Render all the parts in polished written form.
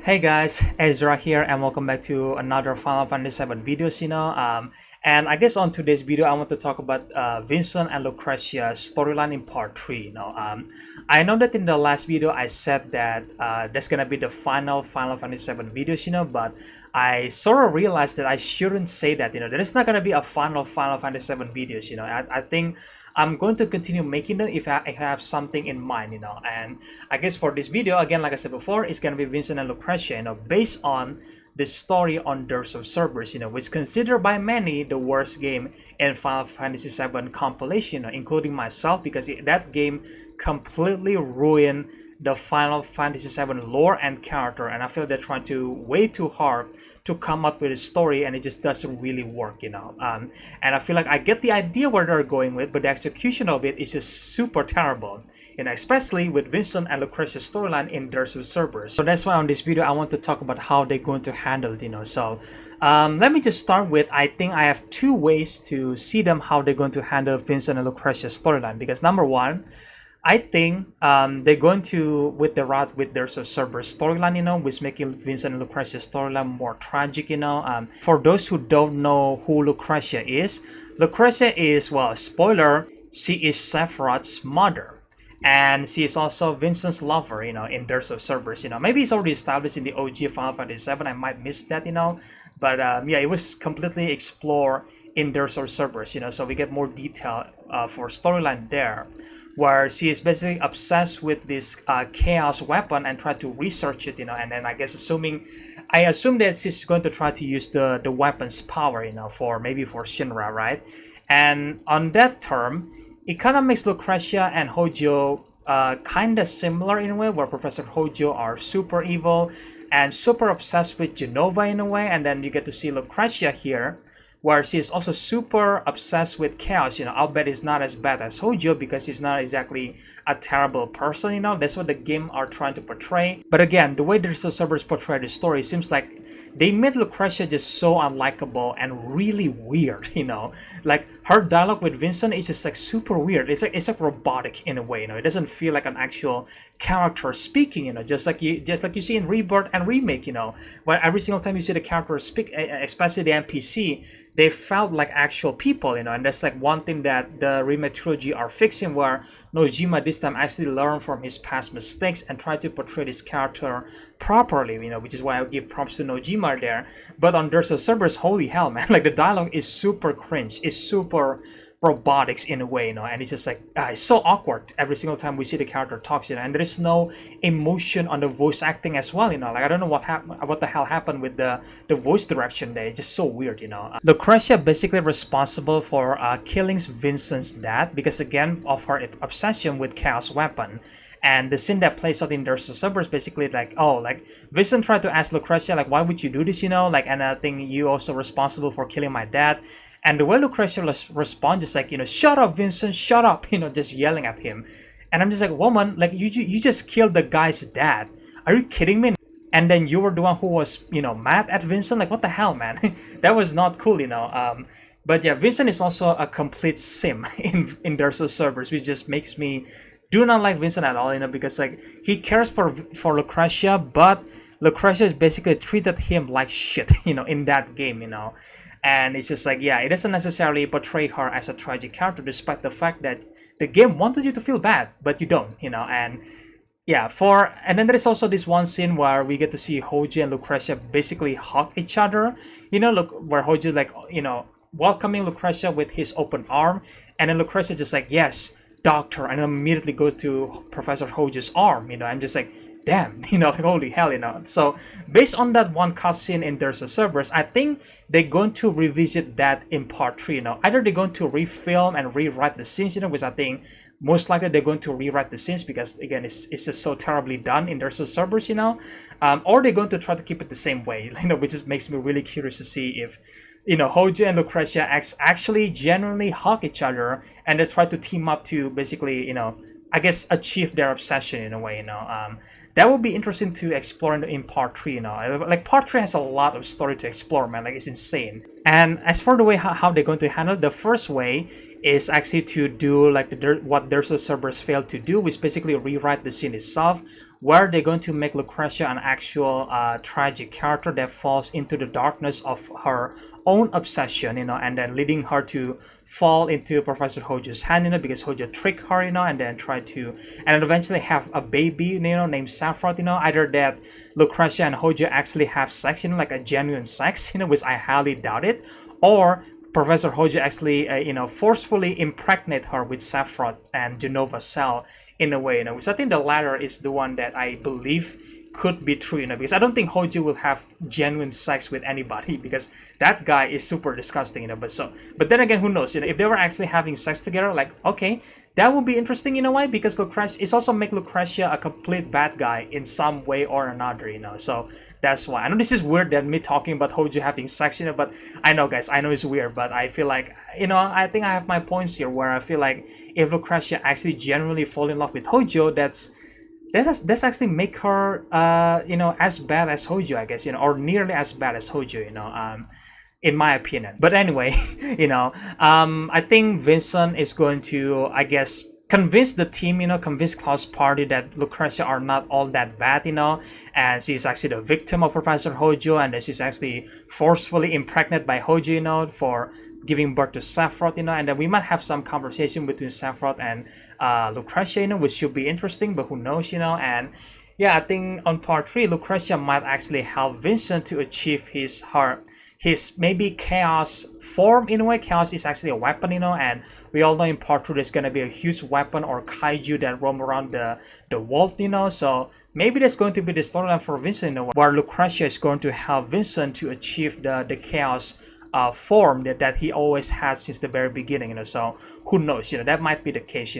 Hey guys, Ezra here and welcome back to another Final Fantasy VII videos, and I guess on today's video I want to talk about Vincent and Lucrecia storyline in part 3, I know that in the last video I said that that's gonna be the final Final Fantasy VII videos, but I sort of realized that I shouldn't say that, that it's not gonna be a final Final Fantasy VII videos, I think I'm going to continue making them if I have something in mind, and I guess for this video, again, like I said before, it's gonna be Vincent and Lucrecia, based on the story on Dirge of Cerberus, which is considered by many the worst game in Final Fantasy VII compilation, including myself, because that game completely ruined the Final Fantasy VII lore and character, and I feel they're trying to way too hard to come up with a story, and it just doesn't really work, and I feel like I get the idea where they're going with, but the execution of it is just super terrible, especially with Vincent and Lucrecia's storyline in Dirge of Cerberus. So that's why on this video I want to talk about how they're going to handle it, so let me just start with, I think I have two ways to see them how they're going to handle Vincent and Lucrecia's storyline, because number one, I think they're going to with the route with their Cerberus storyline, which making Vincent and Lucrecia's storyline more tragic, For those who don't know who Lucrecia is, well, spoiler, she is Sephiroth's mother. And she is also Vincent's lover, in Dirge of Cerberus, Maybe it's already established in the OG Final Fantasy VII, I might miss that, But yeah, it was completely explored in Dirge of Cerberus, so we get more detail for storyline there, where she is basically obsessed with this chaos weapon and try to research it, and then I assume that she's going to try to use the weapon's power, for Shinra, right? And on that term, it kind of makes Lucrecia and Hojo kind of similar in a way, where Professor Hojo are super evil and super obsessed with Genova in a way, and then you get to see Lucrecia here, where she is also super obsessed with chaos. I'll bet it's not as bad as Hojo because he's not exactly a terrible person, That's what the game are trying to portray. But again, the way the Cerberus portray the story seems like they made Lucrecia just so unlikable and really weird, Like her dialogue with Vincent is just like super weird. It's like robotic in a way, It doesn't feel like an actual character speaking, just like you see in Rebirth and Remake, where every single time you see the character speak, especially the NPC, they felt like actual people, and that's like one thing that the Remake trilogy are fixing, where Nojima this time actually learned from his past mistakes and tried to portray this character properly, which is why I give props to Nojima there. But on Dirge of Cerberus, holy hell, man, like the dialogue is super cringe, it's super robotics in a way, and it's just like it's so awkward every single time we see the character talks, and there is no emotion on the voice acting as well, like I don't know what the hell happened with the voice direction there. It's just so weird, Lucrecia basically responsible for killing Vincent's dad because again of her obsession with chaos weapon. And the scene that plays out in Dirge of Cerberus basically like, oh, like Vincent tried to ask Lucrecia like, why would you do this, like, and I think you also responsible for killing my dad. And the way Lucrecia responds is like, shut up, Vincent, shut up, just yelling at him. And I'm just like, woman, like you just killed the guy's dad. Are you kidding me? And then you were the one who was, mad at Vincent. Like, what the hell, man? That was not cool, But yeah, Vincent is also a complete sim in Dirge of Cerberus, which just makes me do not like Vincent at all, because like he cares for Lucrecia, but Lucrecia has basically treated him like shit, in that game, And it's just like, yeah, it doesn't necessarily portray her as a tragic character, despite the fact that the game wanted you to feel bad, but you don't, and yeah, and then there is also this one scene where we get to see Hojo and Lucrecia basically hug each other, look, where Hojo like, welcoming Lucrecia with his open arm, and then Lucrecia just like, yes, doctor, and immediately goes to Professor Hojo's arm, I'm just like, damn, like holy hell, So based on that one cutscene in Dirge of Cerberus, I think they're going to revisit that in part 3, Either they're going to refilm and rewrite the scenes, which I think most likely they're going to rewrite the scenes because again it's just so terribly done in Dirge of Cerberus, or they're going to try to keep it the same way, which just makes me really curious to see if Hojo and Lucrecia actually genuinely hug each other and they try to team up to basically, I guess achieve their obsession in a way, That would be interesting to explore in part 3, Like part 3 has a lot of story to explore, man, like it's insane. And as for the way how they're going to handle it, the first way is actually to do like what there's a Cerberus failed to do, which basically rewrite the scene itself, where they're going to make Lucrecia an actual tragic character that falls into the darkness of her own obsession, and then leading her to fall into Professor Hojo's hand, because Hojo tricked her, and then try to, and then eventually have a baby, named Saffron, either that Lucrecia and Hojo actually have sex, like a genuine sex, which I highly doubt it, or Professor Hojo actually, forcefully impregnate her with Saffron and Genova Cell in a way, which I think the latter is the one that I believe could be true, because I don't think Hojo will have genuine sex with anybody because that guy is super disgusting, but then again, who knows, if they were actually having sex together, like, okay, that would be interesting in a way, because Lucrecia, it's also make Lucrecia a complete bad guy in some way or another, so that's why. I know this is weird that me talking about Hojo having sex, but I know, guys, I know it's weird, but I feel like, I think I have my points here where I feel like if Lucrecia actually genuinely fall in love with Hojo, that's actually make her as bad as Hojo, I guess, or nearly as bad as Hojo, in my opinion. But anyway, I think Vincent is going to, I guess, convince the team, convince Klaus' party that Lucrecia are not all that bad, and she's actually the victim of Professor Hojo, and that she's actually forcefully impregnated by Hojo, for giving birth to Saffron, and then we might have some conversation between Saffron and Lucrecia, which should be interesting, but who knows, and yeah, I think on part 3, Lucrecia might actually help Vincent to achieve his maybe chaos form in a way. Chaos is actually a weapon, and we all know in part 2 there's gonna be a huge weapon or kaiju that roam around the world, so maybe there's going to be the storyline for Vincent, where Lucrecia is going to help Vincent to achieve the chaos form that he always had since the very beginning, so who knows, that might be the case,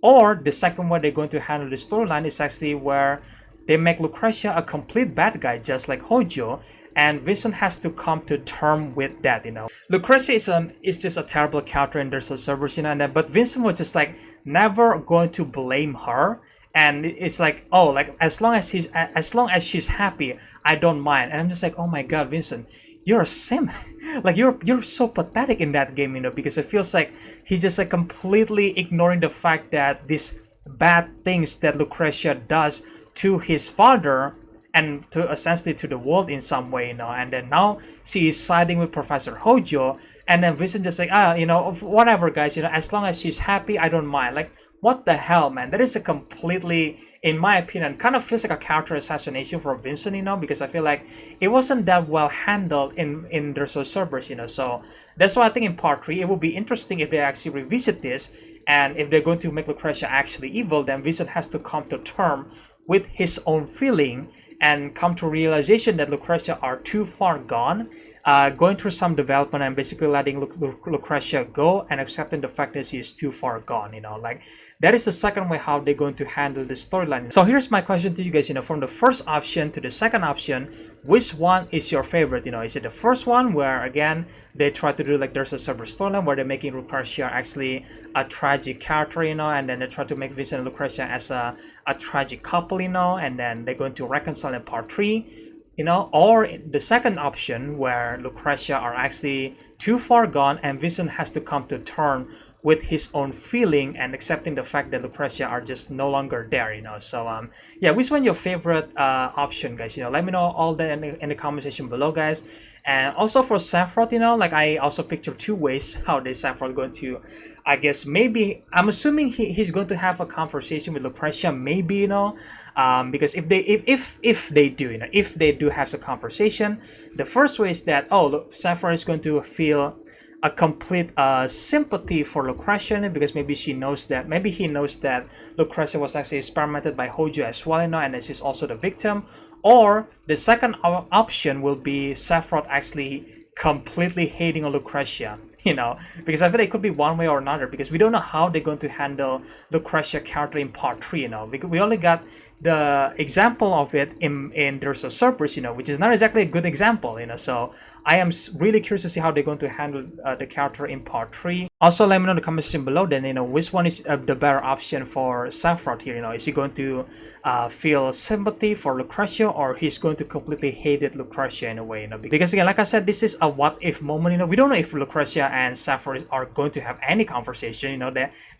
or the second way they're going to handle the storyline is actually where they make Lucrecia a complete bad guy just like Hojo, and Vincent has to come to terms with that, Lucrecia is just a terrible character in their servers, but Vincent was just like never going to blame her, and it's like, oh, like as long as she's happy, I don't mind. And I'm just like, oh my god, Vincent, you're a sim. Like you're so pathetic in that game, because it feels like he just like completely ignoring the fact that these bad things that Lucrecia does to his father and to essentially to the world in some way, and then now she is siding with Professor Hojo, and then Vincent just like, whatever, guys, as long as she's happy, I don't mind. Like, what the hell, man? That is a completely, in my opinion, kind of feels like a character assassination for Vincent, because I feel like it wasn't that well handled in their servers, so that's why I think in part 3 it will be interesting if they actually revisit this, and if they're going to make Lucrecia actually evil, then Vincent has to come to terms with his own feeling and come to realization that Lucrecia are too far gone, going through some development and basically letting Lucrecia go and accepting the fact that she is too far gone, like that is the second way how they're going to handle the storyline. So here's my question to you guys, from the first option to the second option, which one is your favorite? Is it the first one where again they try to do like there's a separate storyline where they're making Lucrecia actually a tragic character, and then they try to make Vincent and Lucrecia as a tragic couple, and then they're going to reconcile in part 3, or the second option where Lucrecia are actually too far gone and Vincent has to come to terms with his own feeling and accepting the fact that Lucrecia are just no longer there, so yeah, which one your favorite option, guys? Let me know all that in the comment section below, guys. And also for Saffron, like I also picture 2 ways how this Saffron going to, I guess, maybe I'm assuming he's going to have a conversation with Lucrecia, maybe, because if they do, if they do have the conversation, the first way is that, oh, look, Saffron is going to feel a complete sympathy for Lucrecia, because maybe he knows that Lucrecia was actually experimented by Hojo as well, and that she's also the victim. Or the second option will be Saffron actually completely hating on Lucrecia, because I feel like it could be one way or another, because we don't know how they're going to handle Lucrecia character in part 3, we only got the example of it in There's a Surprise, which is not exactly a good example, so I am really curious to see how they're going to handle the character in part 3. Also, let me know in the comment section below then, which one is the better option for Sephiroth here. Is he going to feel sympathy for Lucrecia, or he's going to completely hate Lucrecia in a way, because again, like I said, this is a what if moment. We don't know if Lucrecia and Sephiroth are going to have any conversation.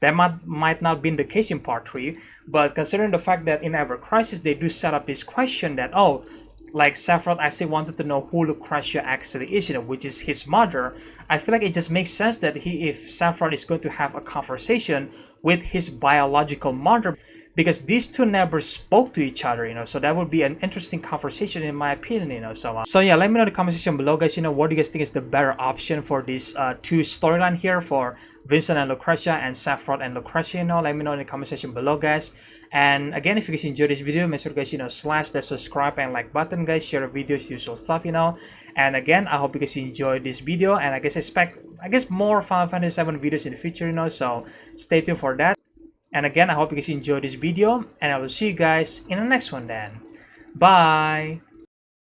That might not be the case in part 3, but considering the fact that in Ever Crisis they do set up this question that, oh, like Sephiroth actually wanted to know who Lucrecia actually is, which is his mother. I feel like it just makes sense that if Sephiroth is going to have a conversation with his biological mother, because these two never spoke to each other, so that would be an interesting conversation in my opinion, so yeah, let me know in the comment section below, guys, what do you guys think is the better option for these two storyline here for Vincent and Lucrecia and Sephiroth and Lucrecia, let me know in the comment section below, guys. And again, if you guys enjoyed this video, make sure guys, slash the subscribe and like button, guys, share the videos, usual stuff, and again, I hope you guys enjoyed this video, and I guess more Final Fantasy VII videos in the future, so stay tuned for that. And again, I hope you guys enjoyed this video, and I will see you guys in the next one then. Bye!